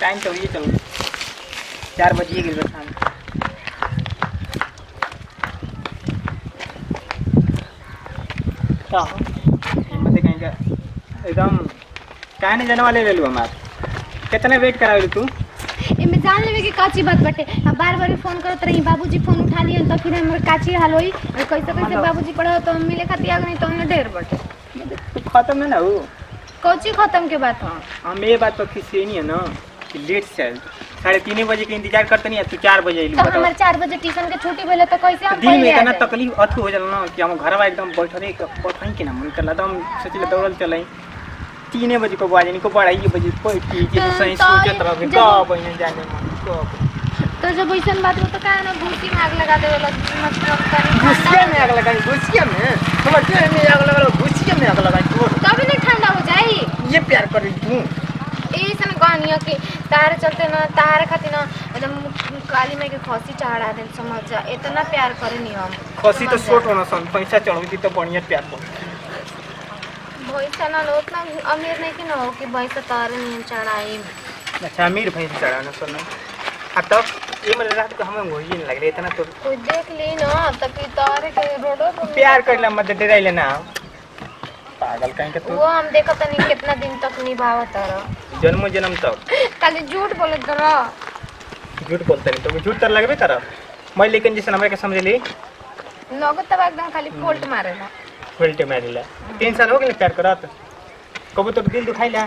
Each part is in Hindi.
टाइम तो ये चलो 4 बजे गेल शाम का हिम्मत कहीं का एकदम काहे नहीं जाने वाले ले लो हमार कितना वेट करावे तू इमे जान लेवे के काची बात बटे बार-बार फोन करत रही बाबूजी फोन उठा लिए तो फिर हमर काची हाल होई और कैसे बाबूजी पढ़ो तो मिले खातिर आ गई तो हमने ढेर बटे तू खत्म नहीं ना हो कोची खत्म के बात हां हम ये बात तो किसी नहीं है ना कि लेट से 3:30 बजे के इंतजार करते नहीं तू 4 बजे आइलू तो हमर 4 बजे ट्यूशन के छुट्टी भेले तो कैसे हम दिन में इतना तकलीफ अथु हो जाला ना कि हम घरवा एकदम बैठले बैठाई के ना मन करला तो हम सोचले दौड़ल चलाई 3 बजे को बाजे नहीं को पढ़ाई बजे बैठी के सही सोचत रह का बहिन जाने मन तो जब ऐसन बात हो तो काहे ना घुसी में आग लगा देवेला मतलब घुसिया में आग लगाई घुसिया में समझ में आग लगा घुसिया में आग लगाई तो तभी नहीं ठंडा हो जाई ये प्यार करी तू ऐसन कहानी कि तारे चलते ना तारे खातिर ना एकदम काली में के खसी चढ़ा दे समझ जा इतना प्यार करे नहीं हम खसी तो छोट होना सन पैसा चढ़वी तो बढ़िया प्यार कर भैंस ना लो उतना अमीर नहीं कि ना हो कि भैंस तारे नहीं चढ़ाई अच्छा अमीर भैंस चढ़ाना सन आ तब ये मेरे रात को हमें वही नहीं लग रहा इतना तो कोई देख ली ना तब कि तारे के रोडो पर प्यार करला मत डराई लेना पागल कहीं के तू वो हम देखत नहीं कितना दिन तक निभावत रह जन्म तक खाली झूठ बोलत रह झूठ बोलते नहीं तो झूठ तर लगबे कर मैं लेकिन जैसे हमरा के समझ ली नगद तब एकदम खाली फोल्ट मारेला उल्टे मारेला 3 साल हो गए प्यार करत कबो तो दिल दुखाइला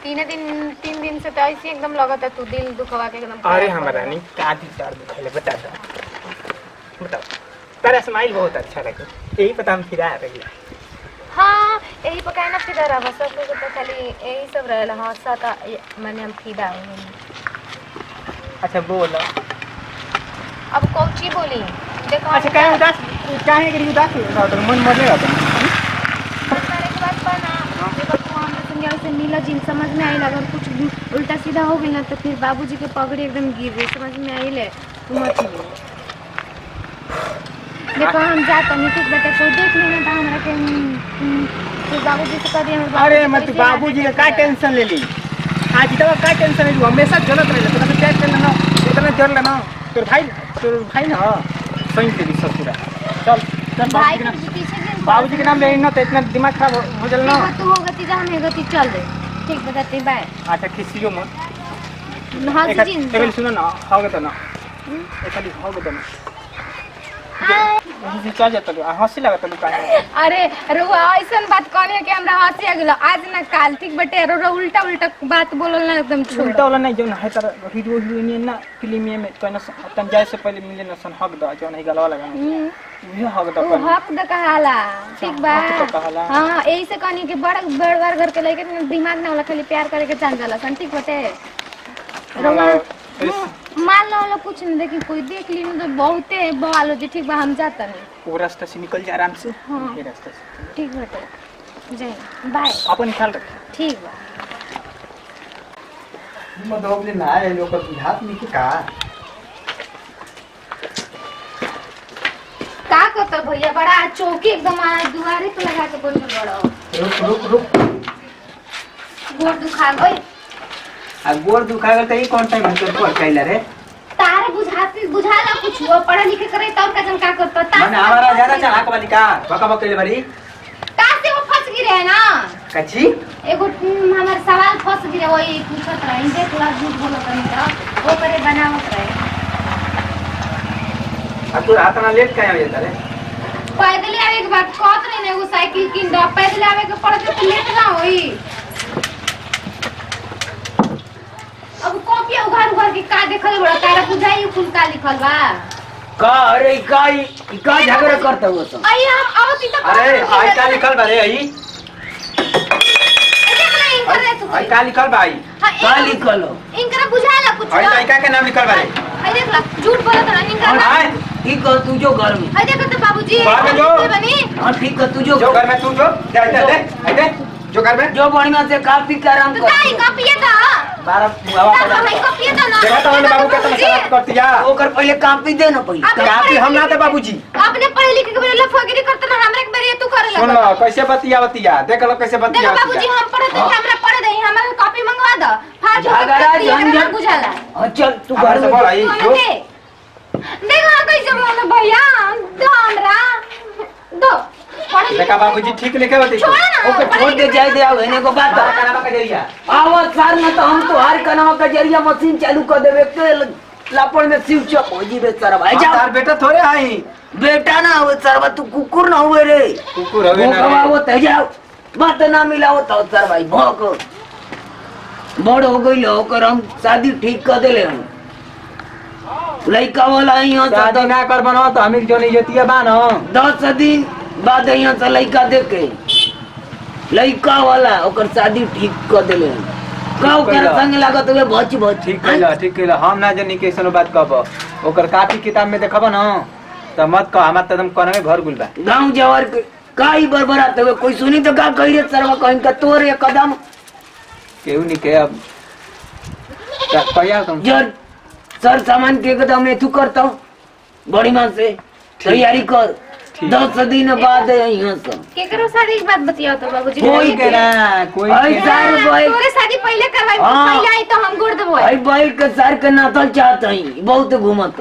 3 दिन से तो ऐसे एकदम लगत है तू दिल दुखवा के एकदम अरे हमारा नहीं काटी चार दुखाइला बताओ तेरा स्माइल बहुत अच्छा लगे यही पता हम फिरा रही हाँ यही पकाए ना फिदा रहा सब लोग तो खाली यही सब रहेला हाँ साता मैंने हम फिदा हूँ अच्छा बोल अब कौची बोली देखो अच्छा काहे उदास काहे के उदास हो तो मन मर लेगा सारे के बात पर ना देखो तू हम संज्ञा से नीला जिन समझ में आई अगर कुछ उल्टा सीधा हो गया ना तो फिर बाबूजी के पगड़ी एकदम गिर गई समझ में आई ले तू मत ही देखो हम जाता नहीं ठीक बेटे कोई देख लेना था हमरा के तो बाबूजी से कह दिया अरे मत बाबूजी का का टेंशन ले ली आज तो का टेंशन है हमेशा गलत रहे तो क्या करना ना इतना जल लेना तो भाई ना सही तेरी सब पूरा चल चल भाई के पीछे बाबूजी के नाम ले ना तो इतना दिमाग खराब हो चल ना तू हो गति जा मैं गति चल दे ठीक बताते बाय अच्छा किसियो मत हाँ जी एक सुनो ना होगा तो ना एक खाली होगा तो ना जी चल जाता है हंसी लगता है दुकान अरे रुआ ऐसा बात कहनी कि हमरा हंसी आ गेलो आज ना काल ठीक बटे रो उल्टा बात बोलल ना एकदम छोड़ उल्टा वाला नहीं जो ना है तर हीरो हीरोइन ना फिल्म में कहना तन जाए से पहले मिले ना सन हक द जो नहीं गलवा लगा ये हक द ओ हक द कहाला ठीक बा हां यही से कहनी कि बड़ घर के लइके दिमाग ना होला खाली प्यार करे के जान जाला सन ठीक बटे रुआ मान लो कुछ नहीं देखी कोई देख ली तो बहुते बवाल हो जी ठीक बा हम जाता नहीं वो रास्ता से निकल जा आराम से हाँ ये रास्ता से ठीक बटे जय बाय अपन ख्याल रख ठीक बा मतलब ले ना है लोग हाथ में का करता भैया बड़ा चौकी एकदम दुआरे पे लगा के बोल बड़ा रुक गोड़ दुखा गई आ गोर दुखा गल त ई कौन टाइम में तो कैला रे तारे बुझाला कुछ वो पढ़ा लिखे करे तब का जन का करता ता माने हमारा ज्यादा चढ़ा के वाली का बका बकले बरी ता से वो फंस गिरे है ना कच्ची एगो हमार सवाल फंस गिरे वही पूछत रहे देख ला झूठ बोलो कहीं तो वो करे बनावत रहे अब तू रात ना लेट काहे आवे रे पैदल आवे के बाद कहत रहे ने एगो साइकिल किन दो पैदल आवे के पड़ते तो लेट ना होई अब कॉपी उघार के का देखल बड़ा तारा बुझाई कुल का लिखल बा का अरे का झगड़ा करता हो तो आई हम आवती तो अरे आई का लिखल बा रे आई आई का लिखल बा आई का लिखल हो इनकरा बुझाला कुछ आई का के नाम लिखल बा रे आई देख ला झूठ बोलत रहा इनकरा आई ठीक कर तू जो घर में आई देख तो बाबूजी बनी हां ठीक कर तू जो घर में तू जो दे जो घर में जो बढ़िया से काफी करम कर ताई कॉपी था 12 बुआवा का भाई कॉपी था ना देखा तो हमने बाबू के शराब करती है ओकर पहले कापी दे ना पहले कापी हम ना दे बाबूजी आपने पढ़े लिखे के बेरे लफगिरी करत ना हमरा के बेरे तू करे सुन लो कैसे बतिया देख लो कैसे बतिया बाबूजी हम पढ़े थे हमरा पढ़े दे हमारे कॉपी मंगवा दो फालतू झगड़ा झंझट बुझाला हां चल तू हमारे घर से में बड़ा ही जो देखो कैसे बोल भैया दो हमरा दो देखा बाबूजी ठीक लिखे होते ओके छोड़ दे जाए दे आओ एने को बात कनावा का जरिया आवाज सार न तो हम तो हर कनावा का जरिया मशीन चालू कर देबे के लापड़ में स्विच ऑफ हो जी बे सारा भाई जा तार बेटा थोड़े आई बेटा ना हो सरवा तू कुकुर ना हुए रे कुकुर हवे ना भोकवा वो ते जाओ बात ना मिला हो तो सर भाई भोक बड़ हो गई लो कर हम शादी ठीक कर देले हम लइका वाला यहाँ शादी ना कर बनाओ तो हमिल जो नहीं जतिया बानो 10 दिन बाद यहाँ से लइका देख के लइका वाला ओकर शादी ठीक कर देले काऊ कर संग लागत हुए बच ठीक कहला हम ना जानी कैसनो बात कहब ओकर कॉपी किताब में देखब ना त मत कह हमरा त हम कने भर गुल बा गांव जवर के काई बरबरात हुए कोई सुनी तो का कही रे सरवा कहीं का तोर एक कदम केहू नहीं के अब कहिया तुम जर सर सामान के कदम में तू करता बड़ी मां से तैयारी कर 10 दिन बाद यहाँ से केकरो शादी के बात बतियाओ तो बाबूजी कोई के ना कोई के सार भाई तोरे शादी पहले करवाई पहले आई तो हम गोड़ देबो भाई बैल के सार के नातल चाहत हई बहुत घूमत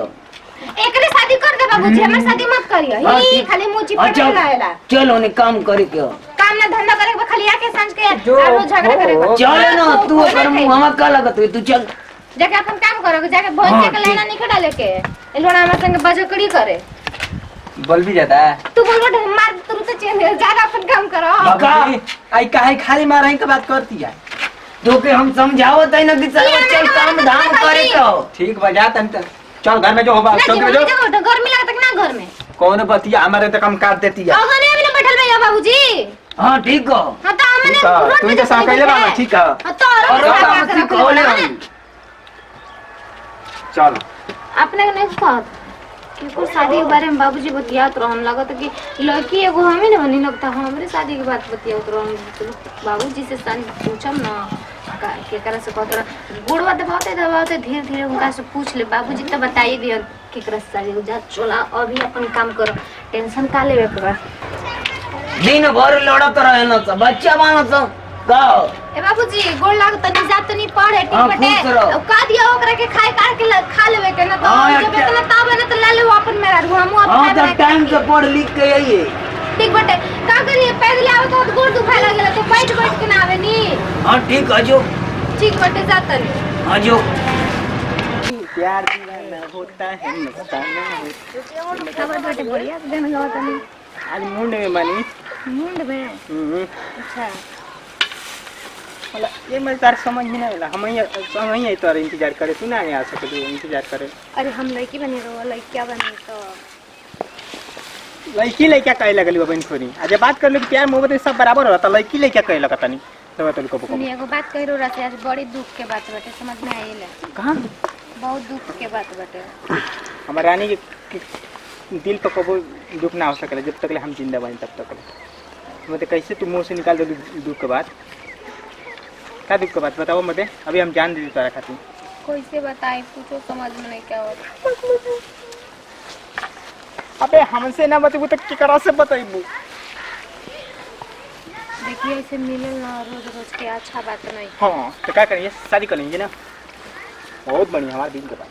एकरे शादी कर दे बाबूजी हमर शादी मत करियो ही खाली मुंह चिपट रहेला चलो ने काम करे के काम ना धंधा करे खाली आके सांझ के जो आरो झगड़ा करे चल ना तू कर मुंह हम का लागत तू चल जाके अपन काम करो जाके भोज के लेना नहीं डाले के ए लोड़ा हमरा संग बजकड़ी करे बोल भी जाता है तू बोल मार तू तो चेंज जाके अपन काम करो बाबूजी आई काहे खाली मारही के बात करती है तो के हम समझावत है ना कि चल काम धाम करे तो ठीक बजा तन चल घर में जो होगा चल के जो गर्मी लगता कि ना घर में कौन बतिया हमारे तो कम काट देती है अगने अभी बैठल भैया बाबूजी हां ठीक हो हां तो हमने तू तो साकले बाबा ठीक है हां तो और चल अपने ने कहा कि शादी के बारे में बाबूजी बतियात रहो हम लागत कि लड़की एगो हमें ना बनी लगता हमरे शादी के बात बतियात रहो बाबूजी से शादी पूछम ना केकरा से कहत गुड़वा दबाते धीरे धीरे उनका से पूछ ले बाबूजी तो बताइए दियो केकरा से शादी जा चला अभी अपन काम करो टेंशन का लेवे के बा दिन भर लड़त रहे ना सब बच्चा मानो सब गाओ ए बाबूजी गोड़ लागत नहीं जात नहीं पढ़े ठीक बटे अब का दिया ओकरा के खाए काट के खा लेवे के ना तो जब इतना ताव है ना तो ले ले अपन मेरा हम हां तो टाइम से पढ़ लिख के आइए ठीक बटे का करिए पैदल आवे तो गोड़ दुखाए लागेला तो बैठ बैठ के ना आवे नी हां ठीक आजो ठीक बटे जातन आजो प्यार दीवाना होता है मस्ताना खबर बटे बढ़िया दिन गावत नहीं आज मुंड में बनी मुंड में अच्छा मला ये मैं तार समझ ही नहीं आला हम ही तो इंतजार करे तू ना आ सके तू इंतजार करे अरे हम लड़की बने रहो लड़किया बने तो लड़की लड़का कहे लगली बहन खोरी आज बात कर लो प्यार मोहब्बत सब बराबर रहता लड़की लड़का कहे लगता नहीं तो तो को सुनिए एगो बात कह रो रहा आज बड़ी दुख के बात बटे समझ में आइले कहां बहुत दुख के बात बटे हमर रानी के दिल पर कबो दुख ना हो सकेला जब तक हम जिंदा बनी तब तक मतलब कैसे तू मुंह से निकाल दे दुख के बात क्या दुख के बात बताओ मते अभी हम जान दे तारा खातिर कैसे बताएं कुछ समझ में नहीं क्या होता अबे हमसे ना बतेबू तो केकरा से बताइबू देखिए ऐसे मिले ना रोज रोज के अच्छा बात नहीं हां तो क्या करेंगे शादी कर लेंगे ना बहुत बढ़िया हमारे दिल के बात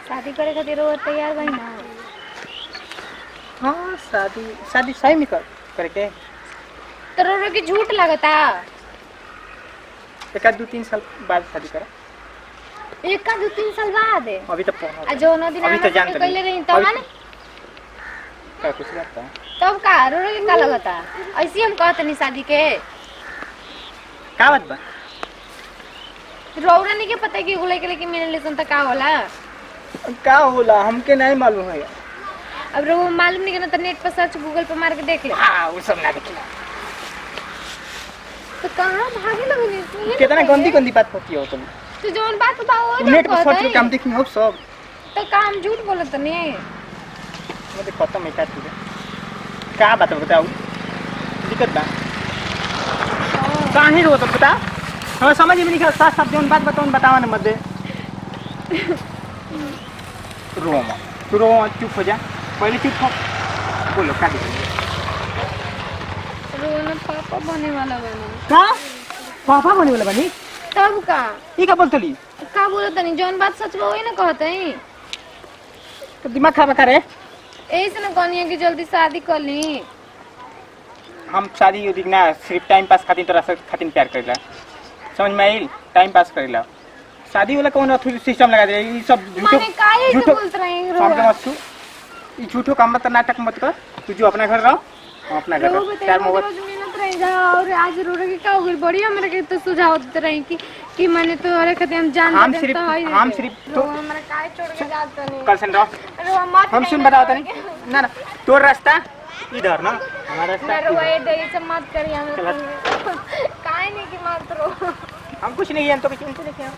शादी करे खातिर वो तैयार भाई ना हाँ शादी सही में करके तो रो के झूठ लगता एक 2-3 साल बाद शादी करा एक का 2-3 साल बाद अभी तो आ जो न दिन अभी तो जानते कहले रही तब ना क्या कुछ लगता है तब का रो के का लगता ऐसे हम कहत नहीं शादी के का बात बा रौरा नहीं के पता कि गुले के लेके मिले लेसन त का होला का होला हमके नहीं मालूम है अब रो मालूम नहीं के ना तो नेट पर सर्च गूगल पे मार के देख ले हां वो सब ना देखिला तो कहां भागे लगनी कितना गंदी गंदी बात होती हो तुम तो जोन बात बताओ नेट पर सर्च करके हम देखी हो सब तो काम झूठ बोलत नहीं मुझे खत्म है तुझे का बात बताओ दिक्कत बा काहे रो तो बता हम समझ में नहीं साफ साफ जोन बात बताओ ना मत दे रो मत तू रो चुप हो जा पहले चुप हो बोलो क्या दिक्कत रोना पापा बने वाला बनी। का पापा बने वाला बनी? तब का ई का बोलतली? का बोलत नहीं, जौन बात सच बा वही ना कहते हैं। तो दिमाग खराब करे। ऐसे ना कहनी कि जल्दी शादी कर ली। हम शादी उदी ना सिर्फ टाइम पास खातिर तोरा से खातिर प्यार करेला, समझ में आइल? टाइम पास करेला, शादी वाला कौन अथु सिस्टम लगा दे। ई सब झूठो माने काहे झूठो बोलत रहे काम के रोवा। मत तू, ई झूठो काम मत नाटक मत कर। तू जो अपना घर रहो, हम अपना घर रहो। प्यार मोहब्बत और आज रो के का हो गई बड़ी हमरा के तो सुझाव देते रही कि मैंने तो अरे खातिर हम जान हम दे सिर्फ तो है हम सिर्फ तो हमरा काहे छोड़ के जात नहीं। कल से रहो। रोवा मत हम सुन बताओ तनी ना ना तोर रास्ता इधर ना, हमारा रास्ता ना रोवा इधर। ये दे सब मत करिए हम काहे नहीं कि मत रो। हम कुछ नहीं है तो कुछ नहीं किया।